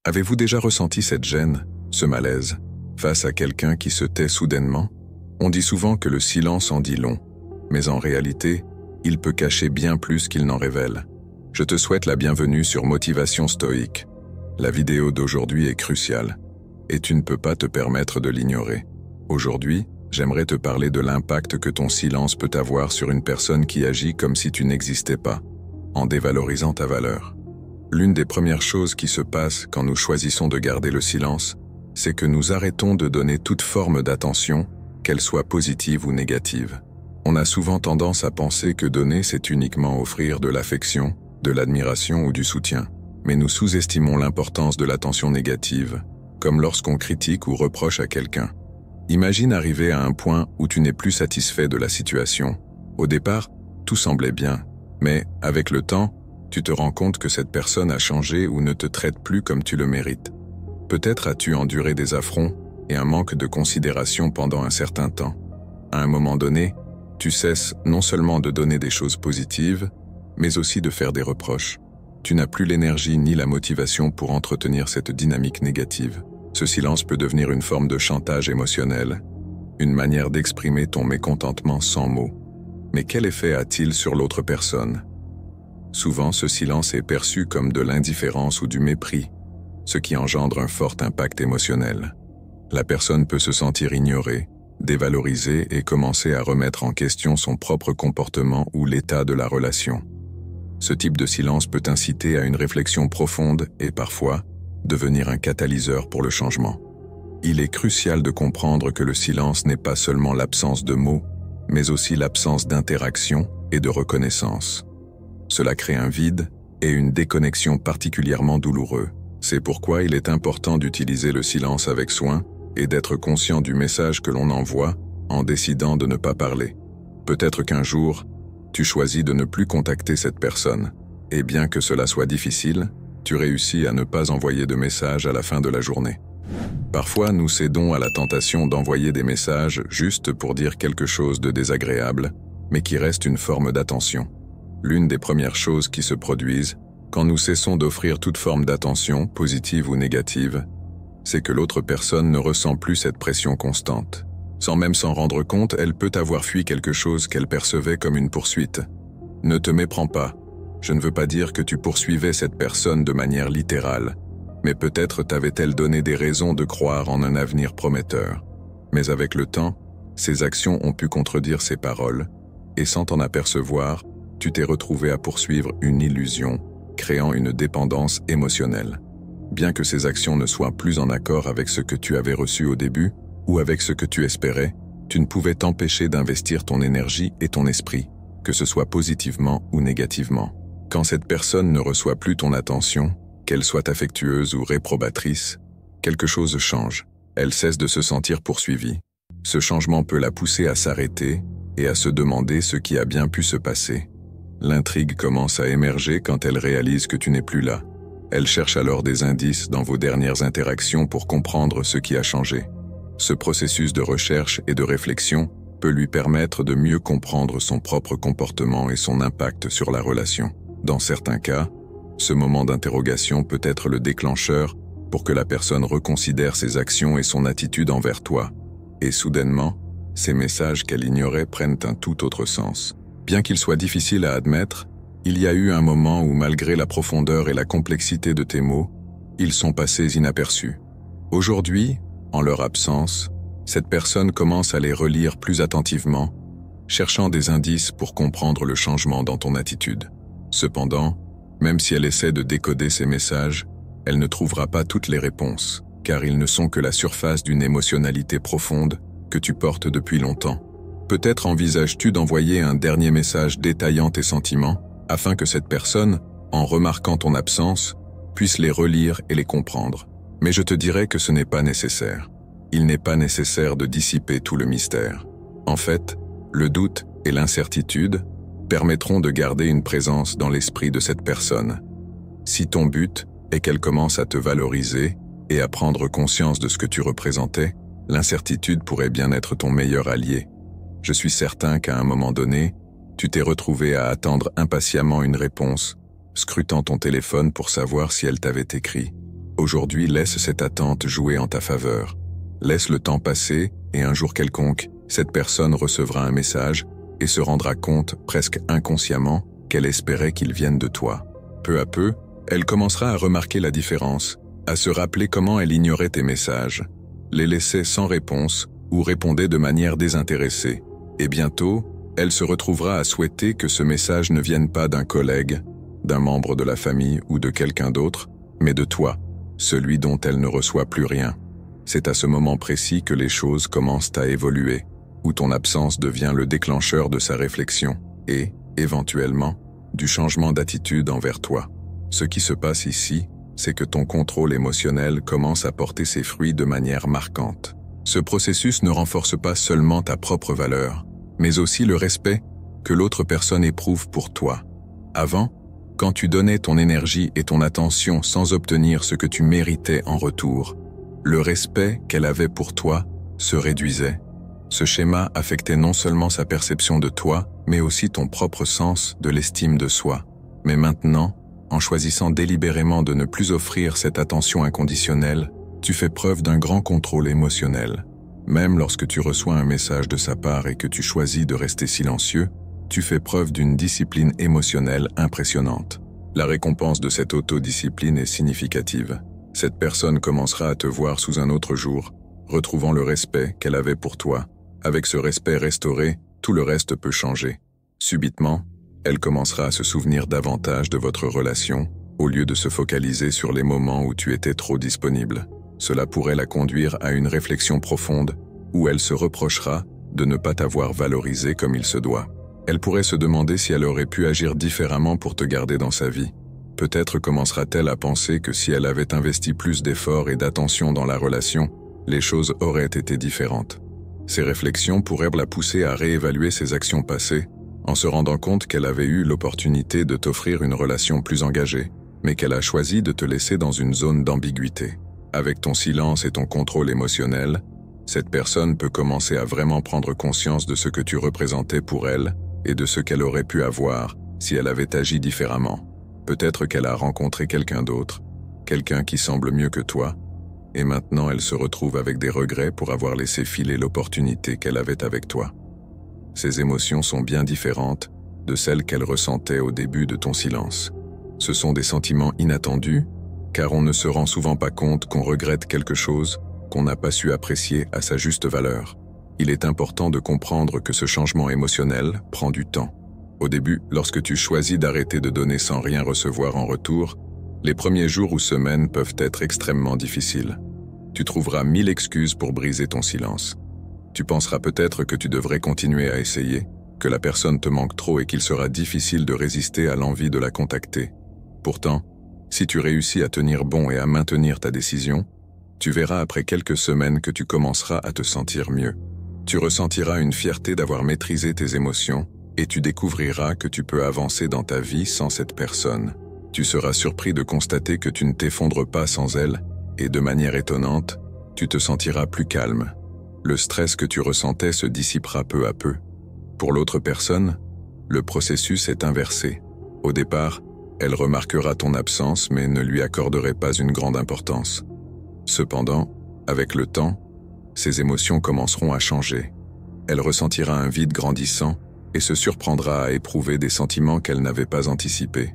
Avez-vous déjà ressenti cette gêne, ce malaise, face à quelqu'un qui se tait soudainement? On dit souvent que le silence en dit long, mais en réalité, il peut cacher bien plus qu'il n'en révèle. Je te souhaite la bienvenue sur Motivation Stoïque. La vidéo d'aujourd'hui est cruciale, et tu ne peux pas te permettre de l'ignorer. Aujourd'hui, j'aimerais te parler de l'impact que ton silence peut avoir sur une personne qui agit comme si tu n'existais pas, en dévalorisant ta valeur. L'une des premières choses qui se passe quand nous choisissons de garder le silence, c'est que nous arrêtons de donner toute forme d'attention, qu'elle soit positive ou négative. On a souvent tendance à penser que donner, c'est uniquement offrir de l'affection, de l'admiration ou du soutien. Mais nous sous-estimons l'importance de l'attention négative, comme lorsqu'on critique ou reproche à quelqu'un. Imagine arriver à un point où tu n'es plus satisfait de la situation. Au départ, tout semblait bien, mais avec le temps, tu te rends compte que cette personne a changé ou ne te traite plus comme tu le mérites. Peut-être as-tu enduré des affronts et un manque de considération pendant un certain temps. À un moment donné, tu cesses non seulement de donner des choses positives, mais aussi de faire des reproches. Tu n'as plus l'énergie ni la motivation pour entretenir cette dynamique négative. Ce silence peut devenir une forme de chantage émotionnel, une manière d'exprimer ton mécontentement sans mots. Mais quel effet a-t-il sur l'autre personne? Souvent, ce silence est perçu comme de l'indifférence ou du mépris, ce qui engendre un fort impact émotionnel. La personne peut se sentir ignorée, dévalorisée et commencer à remettre en question son propre comportement ou l'état de la relation. Ce type de silence peut inciter à une réflexion profonde et parfois devenir un catalyseur pour le changement. Il est crucial de comprendre que le silence n'est pas seulement l'absence de mots, mais aussi l'absence d'interaction et de reconnaissance. Cela crée un vide et une déconnexion particulièrement douloureux. C'est pourquoi il est important d'utiliser le silence avec soin et d'être conscient du message que l'on envoie en décidant de ne pas parler. Peut-être qu'un jour, tu choisis de ne plus contacter cette personne, et bien que cela soit difficile, tu réussis à ne pas envoyer de message à la fin de la journée. Parfois, nous cédons à la tentation d'envoyer des messages juste pour dire quelque chose de désagréable, mais qui reste une forme d'attention. L'une des premières choses qui se produisent, quand nous cessons d'offrir toute forme d'attention, positive ou négative, c'est que l'autre personne ne ressent plus cette pression constante. Sans même s'en rendre compte, elle peut avoir fui quelque chose qu'elle percevait comme une poursuite. Ne te méprends pas. Je ne veux pas dire que tu poursuivais cette personne de manière littérale, mais peut-être t'avait-elle donné des raisons de croire en un avenir prometteur. Mais avec le temps, ses actions ont pu contredire ses paroles, et sans t'en apercevoir, tu t'es retrouvé à poursuivre une illusion, créant une dépendance émotionnelle. Bien que ces actions ne soient plus en accord avec ce que tu avais reçu au début, ou avec ce que tu espérais, tu ne pouvais t'empêcher d'investir ton énergie et ton esprit, que ce soit positivement ou négativement. Quand cette personne ne reçoit plus ton attention, qu'elle soit affectueuse ou réprobatrice, quelque chose change. Elle cesse de se sentir poursuivie. Ce changement peut la pousser à s'arrêter et à se demander ce qui a bien pu se passer. L'intrigue commence à émerger quand elle réalise que tu n'es plus là. Elle cherche alors des indices dans vos dernières interactions pour comprendre ce qui a changé. Ce processus de recherche et de réflexion peut lui permettre de mieux comprendre son propre comportement et son impact sur la relation. Dans certains cas, ce moment d'interrogation peut être le déclencheur pour que la personne reconsidère ses actions et son attitude envers toi. Et soudainement, ces messages qu'elle ignorait prennent un tout autre sens. Bien qu'il soit difficile à admettre, il y a eu un moment où malgré la profondeur et la complexité de tes mots, ils sont passés inaperçus. Aujourd'hui, en leur absence, cette personne commence à les relire plus attentivement, cherchant des indices pour comprendre le changement dans ton attitude. Cependant, même si elle essaie de décoder ces messages, elle ne trouvera pas toutes les réponses, car ils ne sont que la surface d'une émotionnalité profonde que tu portes depuis longtemps. Peut-être envisages-tu d'envoyer un dernier message détaillant tes sentiments, afin que cette personne, en remarquant ton absence, puisse les relire et les comprendre. Mais je te dirais que ce n'est pas nécessaire. Il n'est pas nécessaire de dissiper tout le mystère. En fait, le doute et l'incertitude permettront de garder une présence dans l'esprit de cette personne. Si ton but est qu'elle commence à te valoriser et à prendre conscience de ce que tu représentais, l'incertitude pourrait bien être ton meilleur allié. Je suis certain qu'à un moment donné, tu t'es retrouvé à attendre impatiemment une réponse, scrutant ton téléphone pour savoir si elle t'avait écrit. Aujourd'hui, laisse cette attente jouer en ta faveur. Laisse le temps passer et un jour quelconque, cette personne recevra un message et se rendra compte, presque inconsciemment, qu'elle espérait qu'il vienne de toi. Peu à peu, elle commencera à remarquer la différence, à se rappeler comment elle ignorait tes messages, les laissait sans réponse ou répondait de manière désintéressée. Et bientôt, elle se retrouvera à souhaiter que ce message ne vienne pas d'un collègue, d'un membre de la famille ou de quelqu'un d'autre, mais de toi, celui dont elle ne reçoit plus rien. C'est à ce moment précis que les choses commencent à évoluer, où ton absence devient le déclencheur de sa réflexion et, éventuellement, du changement d'attitude envers toi. Ce qui se passe ici, c'est que ton contrôle émotionnel commence à porter ses fruits de manière marquante. Ce processus ne renforce pas seulement ta propre valeur, mais aussi le respect que l'autre personne éprouve pour toi. Avant, quand tu donnais ton énergie et ton attention sans obtenir ce que tu méritais en retour, le respect qu'elle avait pour toi se réduisait. Ce schéma affectait non seulement sa perception de toi, mais aussi ton propre sens de l'estime de soi. Mais maintenant, en choisissant délibérément de ne plus offrir cette attention inconditionnelle, tu fais preuve d'un grand contrôle émotionnel. Même lorsque tu reçois un message de sa part et que tu choisis de rester silencieux, tu fais preuve d'une discipline émotionnelle impressionnante. La récompense de cette autodiscipline est significative. Cette personne commencera à te voir sous un autre jour, retrouvant le respect qu'elle avait pour toi. Avec ce respect restauré, tout le reste peut changer. Subitement, elle commencera à se souvenir davantage de votre relation, au lieu de se focaliser sur les moments où tu étais trop disponible. Cela pourrait la conduire à une réflexion profonde, où elle se reprochera de ne pas t'avoir valorisé comme il se doit. Elle pourrait se demander si elle aurait pu agir différemment pour te garder dans sa vie. Peut-être commencera-t-elle à penser que si elle avait investi plus d'efforts et d'attention dans la relation, les choses auraient été différentes. Ces réflexions pourraient la pousser à réévaluer ses actions passées, en se rendant compte qu'elle avait eu l'opportunité de t'offrir une relation plus engagée, mais qu'elle a choisi de te laisser dans une zone d'ambiguïté. Avec ton silence et ton contrôle émotionnel, cette personne peut commencer à vraiment prendre conscience de ce que tu représentais pour elle et de ce qu'elle aurait pu avoir si elle avait agi différemment. Peut-être qu'elle a rencontré quelqu'un d'autre, quelqu'un qui semble mieux que toi, et maintenant elle se retrouve avec des regrets pour avoir laissé filer l'opportunité qu'elle avait avec toi. Ces émotions sont bien différentes de celles qu'elle ressentait au début de ton silence. Ce sont des sentiments inattendus, car on ne se rend souvent pas compte qu'on regrette quelque chose qu'on n'a pas su apprécier à sa juste valeur. Il est important de comprendre que ce changement émotionnel prend du temps. Au début, lorsque tu choisis d'arrêter de donner sans rien recevoir en retour, les premiers jours ou semaines peuvent être extrêmement difficiles. Tu trouveras 1000 excuses pour briser ton silence. Tu penseras peut-être que tu devrais continuer à essayer, que la personne te manque trop et qu'il sera difficile de résister à l'envie de la contacter. Pourtant, si tu réussis à tenir bon et à maintenir ta décision, tu verras après quelques semaines que tu commenceras à te sentir mieux. Tu ressentiras une fierté d'avoir maîtrisé tes émotions et tu découvriras que tu peux avancer dans ta vie sans cette personne. Tu seras surpris de constater que tu ne t'effondres pas sans elle et de manière étonnante, tu te sentiras plus calme. Le stress que tu ressentais se dissipera peu à peu. Pour l'autre personne, le processus est inversé. Au départ, elle remarquera ton absence mais ne lui accorderait pas une grande importance. Cependant, avec le temps, ses émotions commenceront à changer. Elle ressentira un vide grandissant et se surprendra à éprouver des sentiments qu'elle n'avait pas anticipés.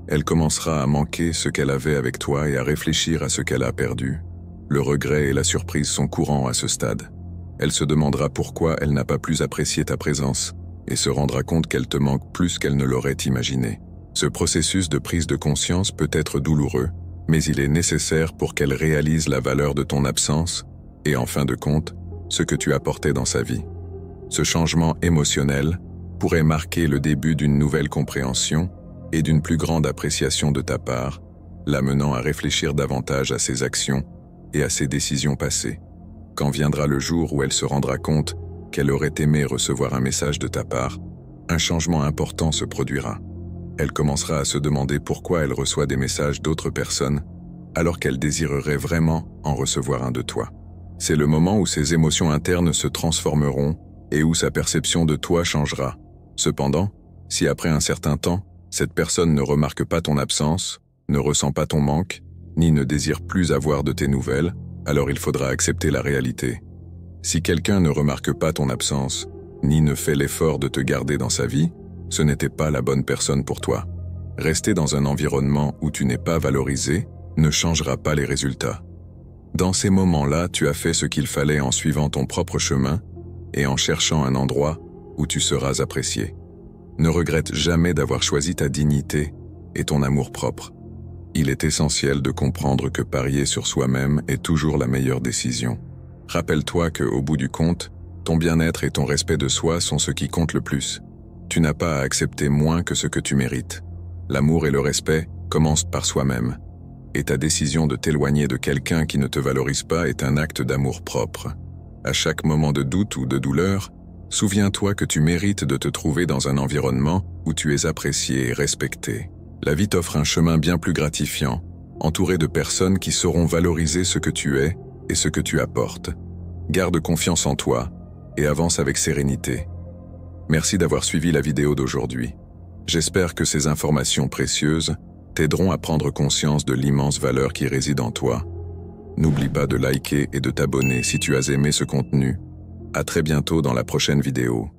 Elle commencera à manquer ce qu'elle avait avec toi et à réfléchir à ce qu'elle a perdu. Le regret et la surprise sont courants à ce stade. Elle se demandera pourquoi elle n'a pas plus apprécié ta présence et se rendra compte qu'elle te manque plus qu'elle ne l'aurait imaginé. Ce processus de prise de conscience peut être douloureux, mais il est nécessaire pour qu'elle réalise la valeur de ton absence et, en fin de compte, ce que tu apportais dans sa vie. Ce changement émotionnel pourrait marquer le début d'une nouvelle compréhension et d'une plus grande appréciation de ta part, l'amenant à réfléchir davantage à ses actions et à ses décisions passées. Quand viendra le jour où elle se rendra compte qu'elle aurait aimé recevoir un message de ta part, un changement important se produira. Elle commencera à se demander pourquoi elle reçoit des messages d'autres personnes alors qu'elle désirerait vraiment en recevoir un de toi. C'est le moment où ses émotions internes se transformeront et où sa perception de toi changera. Cependant, si après un certain temps, cette personne ne remarque pas ton absence, ne ressent pas ton manque, ni ne désire plus avoir de tes nouvelles, alors il faudra accepter la réalité. Si quelqu'un ne remarque pas ton absence, ni ne fait l'effort de te garder dans sa vie, ce n'était pas la bonne personne pour toi. Rester dans un environnement où tu n'es pas valorisé ne changera pas les résultats. Dans ces moments-là, tu as fait ce qu'il fallait en suivant ton propre chemin et en cherchant un endroit où tu seras apprécié. Ne regrette jamais d'avoir choisi ta dignité et ton amour-propre. Il est essentiel de comprendre que parier sur soi-même est toujours la meilleure décision. Rappelle-toi qu'au bout du compte, ton bien-être et ton respect de soi sont ce qui compte le plus. Tu n'as pas à accepter moins que ce que tu mérites. L'amour et le respect commencent par soi-même. Et ta décision de t'éloigner de quelqu'un qui ne te valorise pas est un acte d'amour-propre. À chaque moment de doute ou de douleur, souviens-toi que tu mérites de te trouver dans un environnement où tu es apprécié et respecté. La vie t'offre un chemin bien plus gratifiant, entouré de personnes qui sauront valoriser ce que tu es et ce que tu apportes. Garde confiance en toi et avance avec sérénité. Merci d'avoir suivi la vidéo d'aujourd'hui. J'espère que ces informations précieuses t'aideront à prendre conscience de l'immense valeur qui réside en toi. N'oublie pas de liker et de t'abonner si tu as aimé ce contenu. À très bientôt dans la prochaine vidéo.